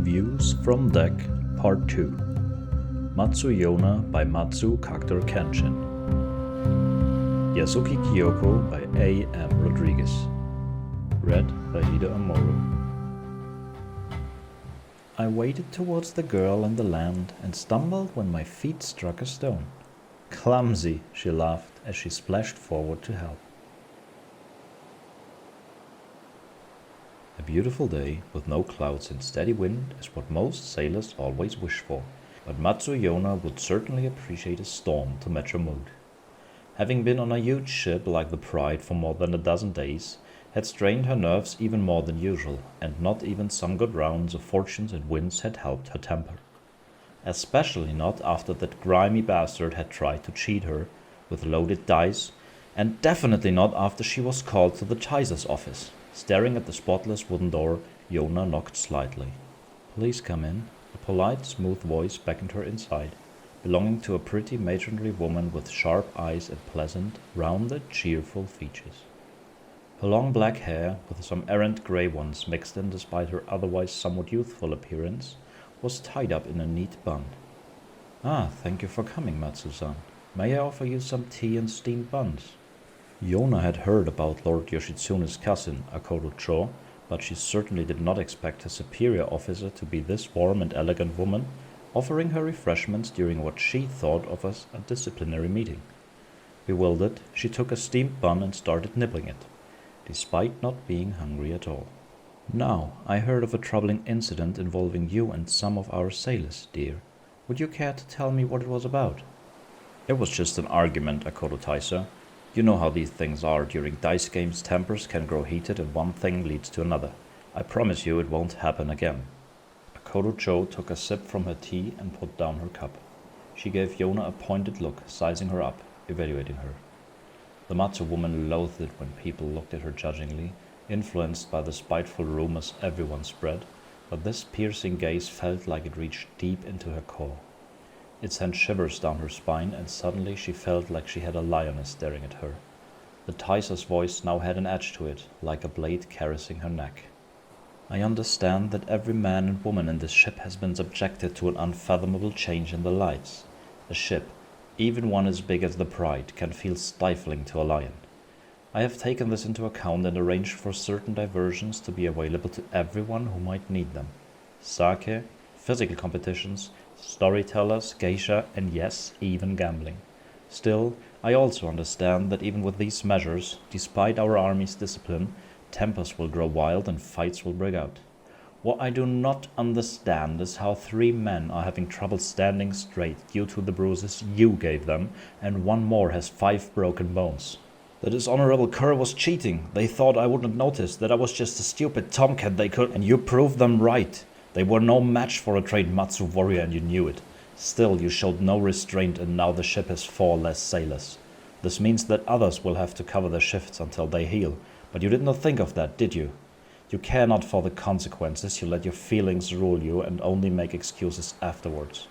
Views from Deck Part 2 Matsu Yona by Matsu Khagdar Kenshin. Yasuki Kyoko by A.M. Rodriguez. Read by Hida Amoro. I waded towards the girl and the land and stumbled when my feet struck a stone. Clumsy, she laughed as she splashed forward to help. A beautiful day with no clouds and steady wind is what most sailors always wish for, but Matsu Yona would certainly appreciate a storm to match her mood. Having been on a huge ship like the Pride for more than a dozen days had strained her nerves even more than usual, and not even some good rounds of fortunes and winds had helped her temper. Especially not after that grimy bastard had tried to cheat her with loaded dice, and definitely not after she was called to the Kaiser's office. Staring at the spotless wooden door, Yona knocked slightly. "Please come in." A polite, smooth voice beckoned her inside, belonging to a pretty matronly woman with sharp eyes and pleasant, rounded, cheerful features. Her long black hair, with some errant grey ones mixed in despite her otherwise somewhat youthful appearance, was tied up in a neat bun. "Ah, thank you for coming, Matsu-san. May I offer you some tea and steamed buns?" Yona had heard about Lord Yoshitsune's cousin, Akodo Cho, but she certainly did not expect her superior officer to be this warm and elegant woman, offering her refreshments during what she thought of as a disciplinary meeting. Bewildered, she took a steamed bun and started nibbling it, despite not being hungry at all. "Now, I heard of a troubling incident involving you and some of our sailors, dear. Would you care to tell me what it was about?" "It was just an argument, Akodo Taisa. You know how these things are. During dice games, tempers can grow heated and one thing leads to another. I promise you it won't happen again." Akodo Cho took a sip from her tea and put down her cup. She gave Yona a pointed look, sizing her up, evaluating her. The Matsu woman loathed it when people looked at her judgingly, influenced by the spiteful rumors everyone spread, but this piercing gaze felt like it reached deep into her core. It sent shivers down her spine, and suddenly she felt like she had a lioness staring at her. The Taisa's voice now had an edge to it, like a blade caressing her neck. "I understand that every man and woman in this ship has been subjected to an unfathomable change in their lives. A ship, even one as big as the Pride, can feel stifling to a lion. I have taken this into account and arranged for certain diversions to be available to everyone who might need them. Sake, physical competitions, storytellers, geisha, and yes, even gambling. Still, I also understand that even with these measures, despite our army's discipline, tempers will grow wild and fights will break out. What I do not understand is how 3 men are having trouble standing straight due to the bruises you gave them, and one more has 5 broken bones. The dishonorable cur was cheating. They thought I wouldn't notice, that I was just a stupid tomcat they could, and you proved them right. They were no match for a trained Matsu warrior and you knew it. Still, you showed no restraint and now the ship has 4 less sailors. This means that others will have to cover their shifts until they heal, but you did not think of that, did you? You care not for the consequences, you let your feelings rule you and only make excuses afterwards.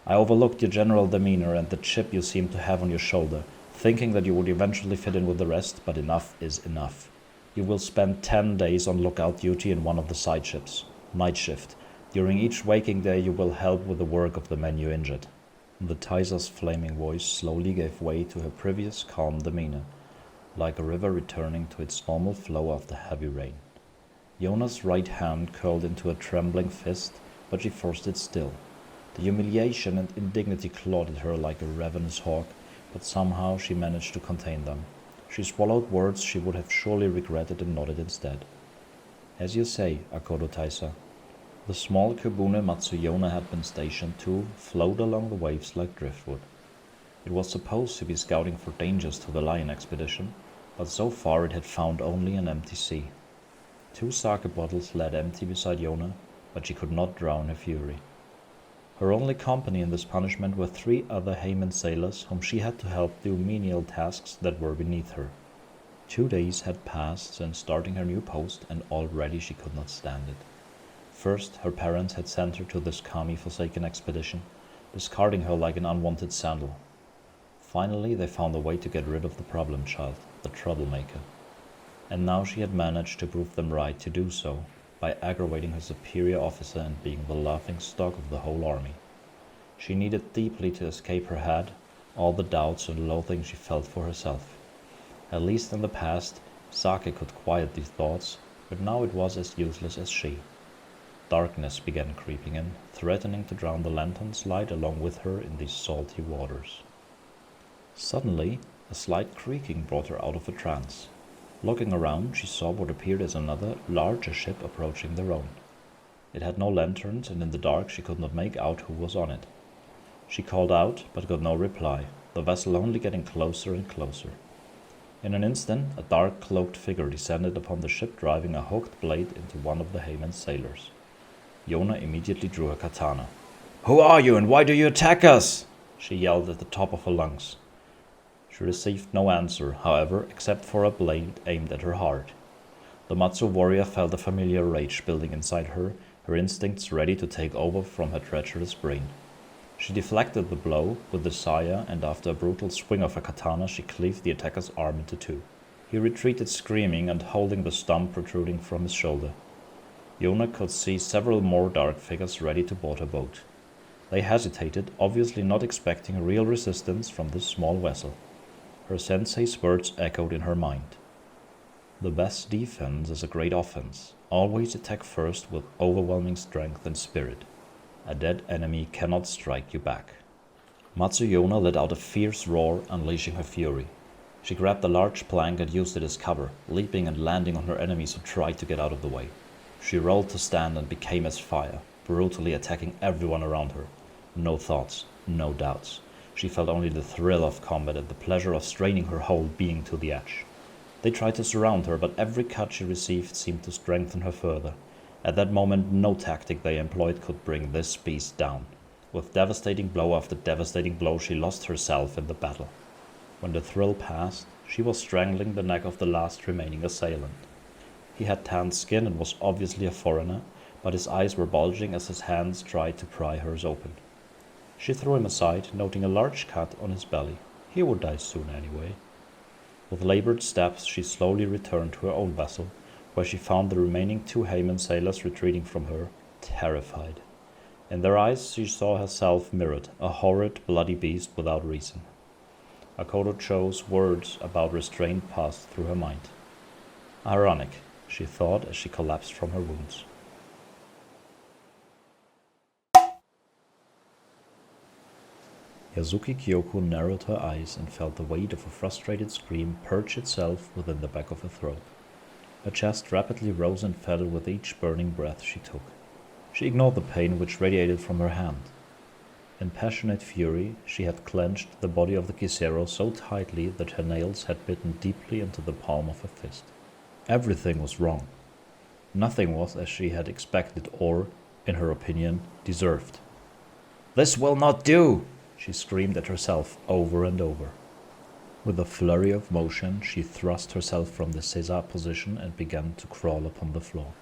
I overlooked your general demeanor and the chip you seemed to have on your shoulder, thinking that you would eventually fit in with the rest, but enough is enough. You will spend 10 days on lookout duty in one of the side ships. Night shift. During each waking day you will help with the work of the men you injured." The Taisa's flaming voice slowly gave way to her previous calm demeanor, like a river returning to its normal flow after heavy rain. Yona's right hand curled into a trembling fist, but she forced it still. The humiliation and indignity clawed at her like a ravenous hawk, but somehow she managed to contain them. She swallowed words she would have surely regretted and nodded instead. "As you say, Akodo Taisa." The small Kibune Matsu Yona had been stationed to flowed along the waves like driftwood. It was supposed to be scouting for dangers to the lion expedition, but so far it had found only an empty sea. 2 sake bottles laid empty beside Yona, but she could not drown her fury. Her only company in this punishment were 3 other Heimin sailors whom she had to help do menial tasks that were beneath her. 2 days had passed since starting her new post, and already she could not stand it. First, her parents had sent her to this kami-forsaken expedition, discarding her like an unwanted sandal. Finally, they found a way to get rid of the problem child, the troublemaker. And now she had managed to prove them right to do so. by aggravating her superior officer and being the laughingstock of the whole army. She needed deeply to escape her head all the doubts and loathing she felt for herself. At least in the past, Sake could quiet these thoughts, but now it was as useless as she. Darkness began creeping in, threatening to drown the lantern's light along with her in these salty waters. Suddenly, a slight creaking brought her out of a trance. Looking around, she saw what appeared as another, larger ship approaching their own. It had no lanterns, and in the dark she could not make out who was on it. She called out, but got no reply, the vessel only getting closer and closer. In an instant, a dark cloaked figure descended upon the ship, driving a hooked blade into one of the Hayman's sailors. Yona immediately drew her katana. "Who are you, and why do you attack us?" she yelled at the top of her lungs. She received no answer, however, except for a blade aimed at her heart. The Matsu warrior felt a familiar rage building inside her, her instincts ready to take over from her treacherous brain. She deflected the blow with desire, and after a brutal swing of her katana, she cleaved the attacker's arm into two. He retreated screaming and holding the stump protruding from his shoulder. Yona could see several more dark figures ready to board her boat. They hesitated, obviously not expecting real resistance from this small vessel. Her sensei's words echoed in her mind. The best defense is a great offense. Always attack first with overwhelming strength and spirit. A dead enemy cannot strike you back. Matsu Yona let out a fierce roar, unleashing her fury. She grabbed a large plank and used it as cover, leaping and landing on her enemies who tried to get out of the way. She rolled to stand and became as fire, brutally attacking everyone around her. No thoughts, no doubts. She felt only the thrill of combat and the pleasure of straining her whole being to the edge. They tried to surround her, but every cut she received seemed to strengthen her further. At that moment, no tactic they employed could bring this beast down. With devastating blow after devastating blow, she lost herself in the battle. When the thrill passed, she was strangling the neck of the last remaining assailant. He had tanned skin and was obviously a foreigner, but his eyes were bulging as his hands tried to pry hers open. She threw him aside, noting a large cut on his belly. He would die soon anyway. With labored steps, she slowly returned to her own vessel, where she found the remaining 2 Hayman sailors retreating from her, terrified. In their eyes she saw herself mirrored, a horrid, bloody beast without reason. Akoto Cho's words about restraint passed through her mind. Ironic, she thought as she collapsed from her wounds. Yasuki Kyoko narrowed her eyes and felt the weight of a frustrated scream perch itself within the back of her throat. Her chest rapidly rose and fell with each burning breath she took. She ignored the pain which radiated from her hand. In passionate fury, she had clenched the body of the Kisero so tightly that her nails had bitten deeply into the palm of her fist. Everything was wrong. Nothing was as she had expected or, in her opinion, deserved. "This will not do!" she screamed at herself over and over. With a flurry of motion, she thrust herself from the seiza position and began to crawl upon the floor.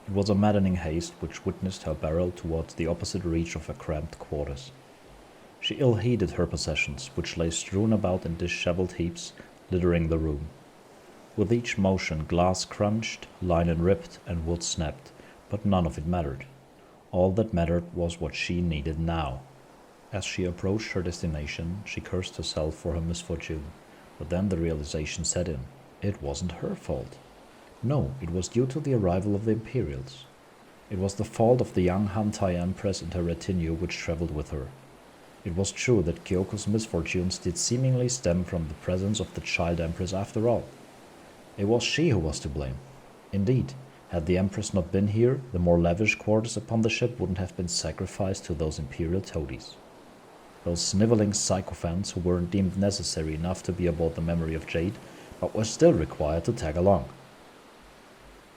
It was a maddening haste which witnessed her barrel towards the opposite reach of her cramped quarters. She ill-heeded her possessions, which lay strewn about in disheveled heaps, littering the room. With each motion, glass crunched, linen ripped, and wood snapped, but none of it mattered. All that mattered was what she needed now. As she approached her destination, she cursed herself for her misfortune, but then the realization set in. It wasn't her fault. No, it was due to the arrival of the Imperials. It was the fault of the young Hantai Empress and her retinue which traveled with her. It was true that Kyoko's misfortunes did seemingly stem from the presence of the child Empress after all. It was she who was to blame. Indeed, had the Empress not been here, the more lavish quarters upon the ship wouldn't have been sacrificed to those Imperial toadies. Those sniveling sycophants who weren't deemed necessary enough to be aboard the Memory of Jade, but were still required to tag along.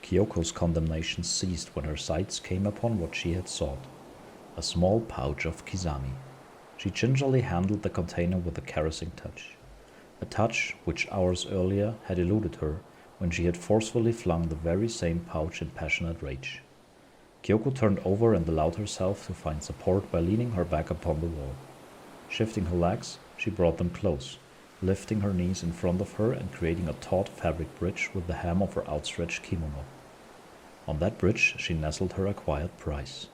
Kyoko's condemnation ceased when her sights came upon what she had sought, a small pouch of kizami. She gingerly handled the container with a caressing touch, a touch which hours earlier had eluded her when she had forcefully flung the very same pouch in passionate rage. Kyoko turned over and allowed herself to find support by leaning her back upon the wall. Shifting her legs, she brought them close, lifting her knees in front of her and creating a taut fabric bridge with the hem of her outstretched kimono. On that bridge she nestled her acquired prize.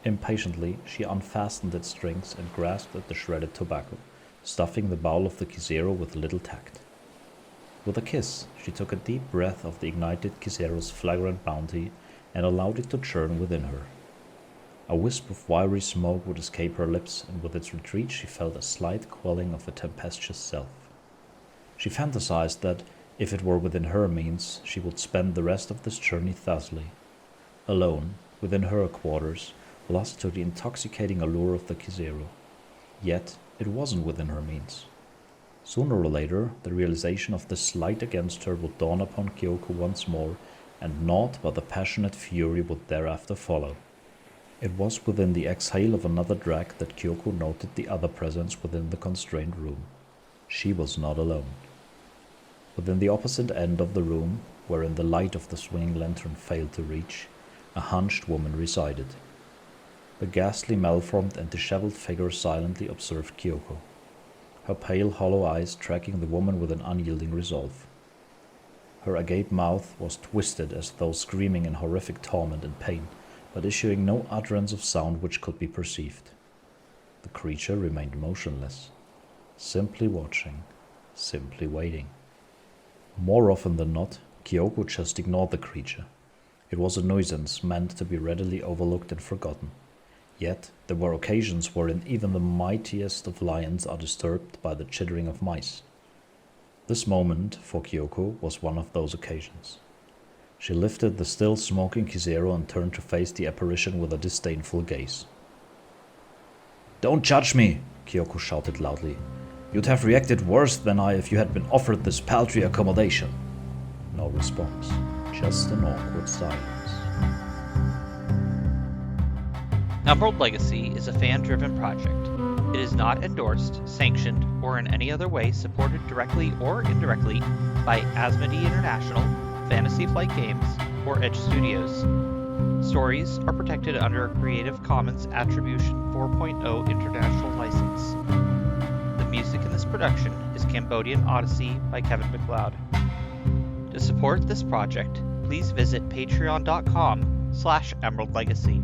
Impatiently, she unfastened its strings and grasped at the shredded tobacco, stuffing the bowl of the Kisero with little tact. With a kiss, she took a deep breath of the ignited Kisero's flagrant bounty and allowed it to churn within her. A wisp of wiry smoke would escape her lips, and with its retreat she felt a slight quelling of a tempestuous self. She fantasized that, if it were within her means, she would spend the rest of this journey thusly, alone, within her quarters, lost to the intoxicating allure of the Kisero. Yet it wasn't within her means. Sooner or later, the realization of the slight against her would dawn upon Kyoko once more, and naught but the passionate fury would thereafter follow. It was within the exhale of another drag that Kyoko noted the other presence within the constrained room. She was not alone. Within the opposite end of the room, wherein the light of the swinging lantern failed to reach, a hunched woman resided. The ghastly, malformed, and disheveled figure silently observed Kyoko, her pale, hollow eyes tracking the woman with an unyielding resolve. Her agape mouth was twisted as though screaming in horrific torment and pain, but issuing no utterance of sound which could be perceived. The creature remained motionless, simply watching, simply waiting. More often than not, Kyoko just ignored the creature. It was a nuisance meant to be readily overlooked and forgotten. Yet there were occasions wherein even the mightiest of lions are disturbed by the chittering of mice. This moment, for Kyoko, was one of those occasions. She lifted the still smoking Kisero and turned to face the apparition with a disdainful gaze. "Don't judge me!" Kyoko shouted loudly. "You'd have reacted worse than I if you had been offered this paltry accommodation." No response, just an awkward silence. Emerald Legacy is a fan-driven project. It is not endorsed, sanctioned, or in any other way supported directly or indirectly by Asmodee International, Fantasy Flight Games, or Edge Studios. Stories are protected under a Creative Commons Attribution 4.0 International License. The music in this production is Cambodian Odyssey by Kevin MacLeod. To support this project, please visit patreon.com/emeraldlegacy.